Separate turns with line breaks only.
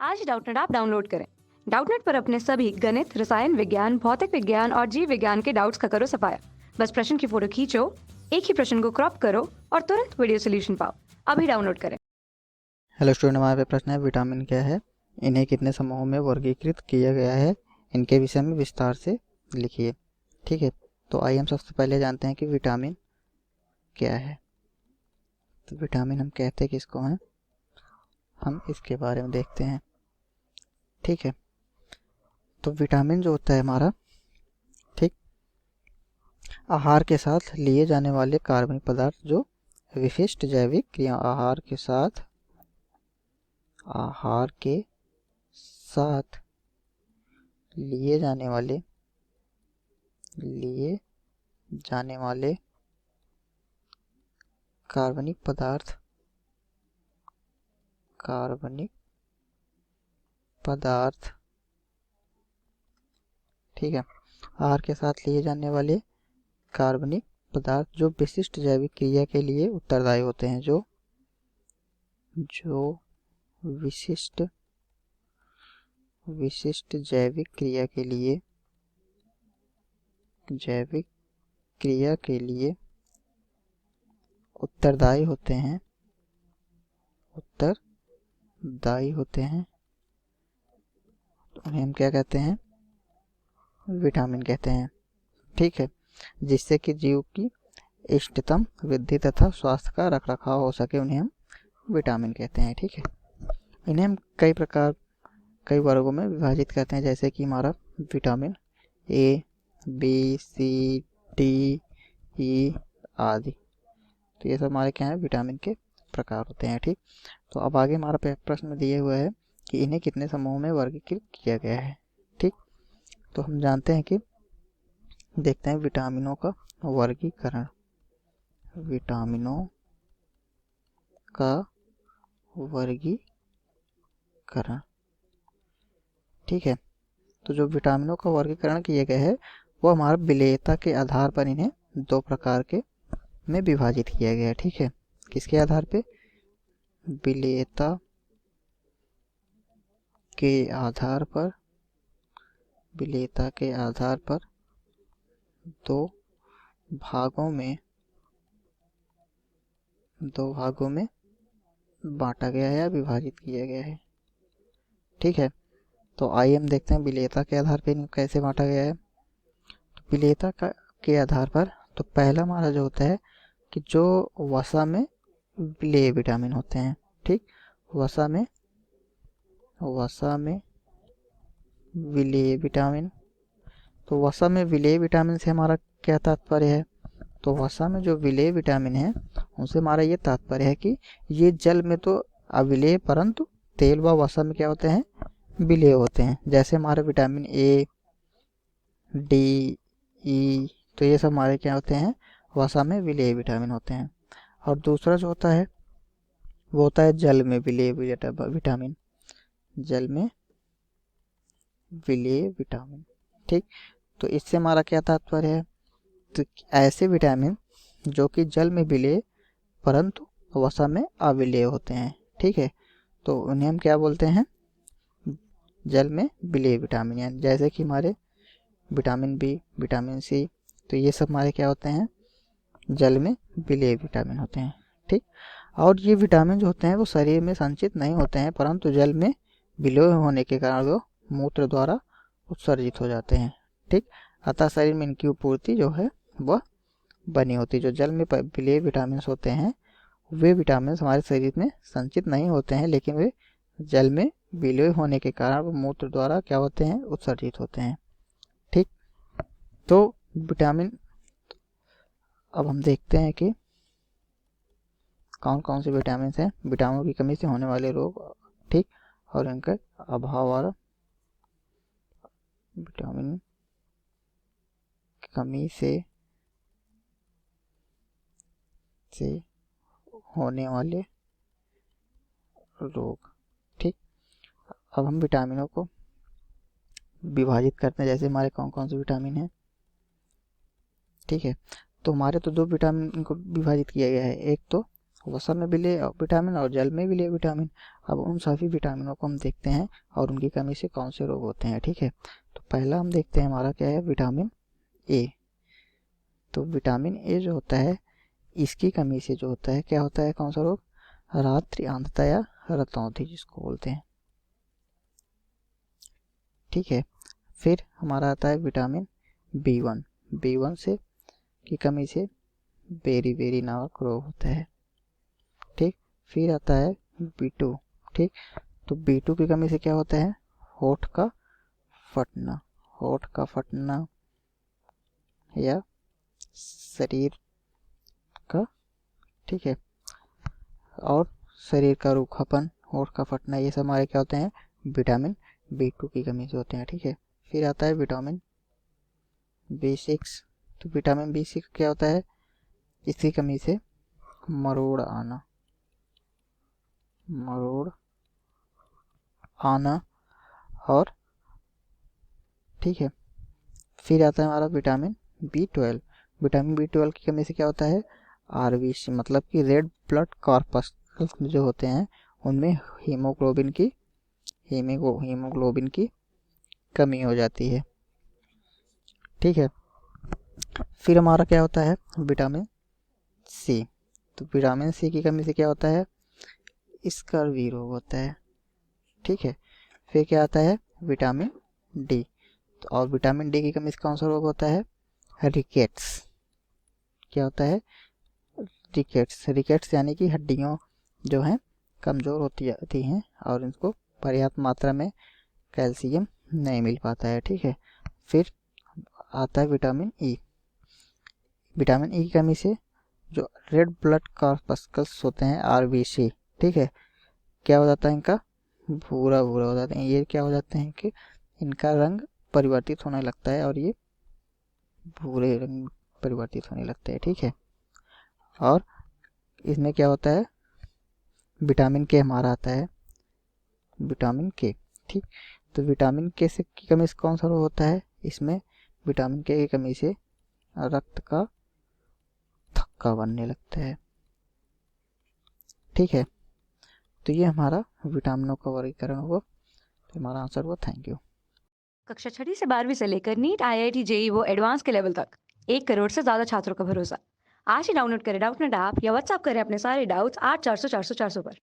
आज Doubtnut app download करें। Doubtnut पर अपने सभी गणित, रसायन विज्ञान, भौतिक विज्ञान और जीव विज्ञान के डाउट्स का करो सफाया। बस प्रश्न की फोटो खींचो, एक ही प्रश्न को क्रॉप करो और तुरंत वीडियो सोल्यूशन पाओ। अभी डाउनलोड करें।
हेलो स्टूडेंट, हमारे पे प्रश्न है विटामिन क्या है, इन्हें कितने समूहों में वर्गीकृत किया गया है, इनके विषय में विस्तार से लिखिए। ठीक है, तो आइए हम सबसे पहले जानते हैं कि विटामिन क्या है। तो विटामिन हम कहते किसको हैं, हम इसके बारे में देखते हैं। ठीक है, तो विटामिन जो होता है हमारा, ठीक, आहार के साथ लिए जाने वाले कार्बनिक पदार्थ जो विशिष्ट जैविक क्रिया आहार के साथ लिए जाने वाले कार्बनिक पदार्थ, ठीक है, आहार के साथ लिए जाने वाले कार्बनिक पदार्थ जो विशिष्ट जैविक क्रिया के लिए उत्तरदायी होते हैं, जो विशिष्ट जैविक क्रिया के लिए उत्तरदायी होते हैं, तो उन्हें हम क्या कहते हैं, विटामिन कहते हैं। ठीक है, जिससे कि जीव की इष्टतम वृद्धि तथा स्वास्थ्य का रखरखाव हो सके, उन्हें हम विटामिन कहते हैं। ठीक है, इन्हें हम कई वर्गों में विभाजित करते हैं, जैसे कि हमारा vitamin A, B, C, D, E आदि। तो ये सब हमारे क्या है, विटामिन के प्रकार होते हैं। ठीक, तो अब आगे हमारा प्रश्न में दिए हुए है कि इन्हें कितने समूहों में वर्गीकृत किया गया है। ठीक, तो हम जानते हैं कि देखते हैं विटामिनों का वर्गीकरण। ठीक है, तो जो विटामिनों का वर्गीकरण किया गया है वो हमारा विलेयता के आधार पर इन्हें दो प्रकार के में विभाजित किया गया है। ठीक है, किसके आधार पे, विलेयता के आधार पर दो भागों में बांटा गया है या विभाजित किया गया है। ठीक है, तो आइए हम देखते हैं विलेयता के आधार पर इनको कैसे बांटा गया है। तो विलेयता के आधार पर तो पहला हमारा जो होता है कि जो वसा में विलेय विटामिन होते हैं। ठीक, वसा में विलेय विटामिन, तो वसा में विलेय विटामिन से हमारा क्या तात्पर्य है, तो वसा में जो विलेय विटामिन है उनसे हमारा ये तात्पर्य है कि ये जल में तो अविलेय परंतु तेल व वसा में क्या होते हैं, विलेय होते हैं। जैसे हमारे विटामिन ए, डी, ई, तो ये सब हमारे क्या होते हैं, वसा में विलेय विटामिन होते हैं। और दूसरा जो होता है वो होता है जल में विलेय विटामिन, ठीक, तो इससे हमारा क्या तात्पर्य है, तो ऐसे विटामिन जो कि जल में विलेय परंतु वसा में अविलेय होते हैं। ठीक है, तो उन्हें हम क्या बोलते हैं, जल में विलेय विटामिन। यानी जैसे कि हमारे विटामिन बी, विटामिन सी, तो ये सब हमारे क्या होते हैं, जल में विलेय विटामिन होते हैं। ठीक, और ये विटामिन जो होते हैं वो शरीर में संचित नहीं होते हैं परंतु जल में विलेय होने के कारण वो मूत्र द्वारा उत्सर्जित हो जाते हैं। ठीक, अतः शरीर में इनकी पूर्ति जो है वह बनी होती है। जो जल में विलेय विटामिन होते हैं वे विटामिन हमारे शरीर में संचित नहीं होते हैं, लेकिन वे जल में विलेय होने के कारण वो मूत्र द्वारा क्या होते हैं, उत्सर्जित होते हैं। ठीक, तो विटामिन, अब हम देखते हैं कि कौन कौन से विटामिन हैं, विटामिनों की कमी से होने वाले रोग, ठीक, और इनके अभाव और विटामिन की कमी से होने वाले रोग। ठीक, अब हम विटामिनों को विभाजित करते हैं, जैसे हमारे कौन कौन से विटामिन हैं। ठीक है, तो हमारे तो दो विटामिन को विभाजित किया गया है, एक तो वसा में मिले विटामिन और जल में मिले विटामिन। अब उन सभी विटामिनों को हम देखते हैं और उनकी कमी से कौन से रोग होते हैं। ठीक है, तो पहला हम देखते हैं हमारा क्या है, विटामिन ए। तो विटामिन ए जो होता है इसकी कमी से जो होता है क्या होता है, कौन सा रोग, रात्रि अंधता या रतौंधी जिसको बोलते हैं। ठीक है, फिर हमारा आता है विटामिन बी वन से की कमी से बेरी नामक रोग होता है। ठीक, फिर आता है बी टू। ठीक, तो बी टू की कमी से क्या होता है, होठ का फटना या शरीर का, ठीक है, और शरीर का रूखापन, होठ का फटना, ये सब हमारे क्या होते हैं, विटामिन बी टू की कमी से होते हैं। ठीक है, फिर आता है विटामिन बी सिक्स। तो विटामिन बी सिक्स क्या होता है, इसकी कमी से मरोड़ आना और, ठीक है, फिर आता है हमारा विटामिन बी ट्वेल्व की कमी से क्या होता है, आरबीसी मतलब कि रेड ब्लड कॉर्पस्कल्स जो होते हैं उनमें हीमोग्लोबिन की कमी हो जाती है। ठीक है, फिर हमारा क्या होता है, विटामिन सी। तो विटामिन सी की कमी से क्या होता है, स्कर्वी रोग होता है। ठीक है, फिर क्या आता है, विटामिन डी। तो और विटामिन डी की कमी से कौन सा रोग होता है, रिकेट्स। क्या होता है, रिकेट्स यानी कि हड्डियों जो हैं कमज़ोर होती हैं और इनको पर्याप्त मात्रा में कैल्शियम नहीं मिल पाता है। ठीक है, फिर आता है विटामिन ई की कमी से जो रेड ब्लड कॉर्पस्कल्स होते हैं आरबीसी, ठीक है, क्या हो जाता है, इनका भूरा हो जाते हैं। ये क्या हो जाते हैं कि इनका रंग परिवर्तित होने लगता है और ये भूरे रंग परिवर्तित होने लगते हैं। ठीक है, और इसमें क्या होता है, विटामिन के हमारा आता है, विटामिन के। ठीक, तो विटामिन के से की कमी से कौन सा रोग होता है, इसमें विटामिन के की कमी से रक्त का थक्का बनने लगता है। ठीक है, तो ये हमारा विटामिनों का वर्गीकरण हुआ। तो हमारा आंसर हुआ, थैंक यू।
कक्षा 6 से 12वीं से लेकर नीट, IIT, जेई वो एडवांस के लेवल तक 1 करोड़ से ज्यादा छात्रों का भरोसा। आज ही डाउनलोड करें डाउटनेट ऐप या व्हाट्सएप करें अपने सारे डाउट्स 8400 400 400 पर।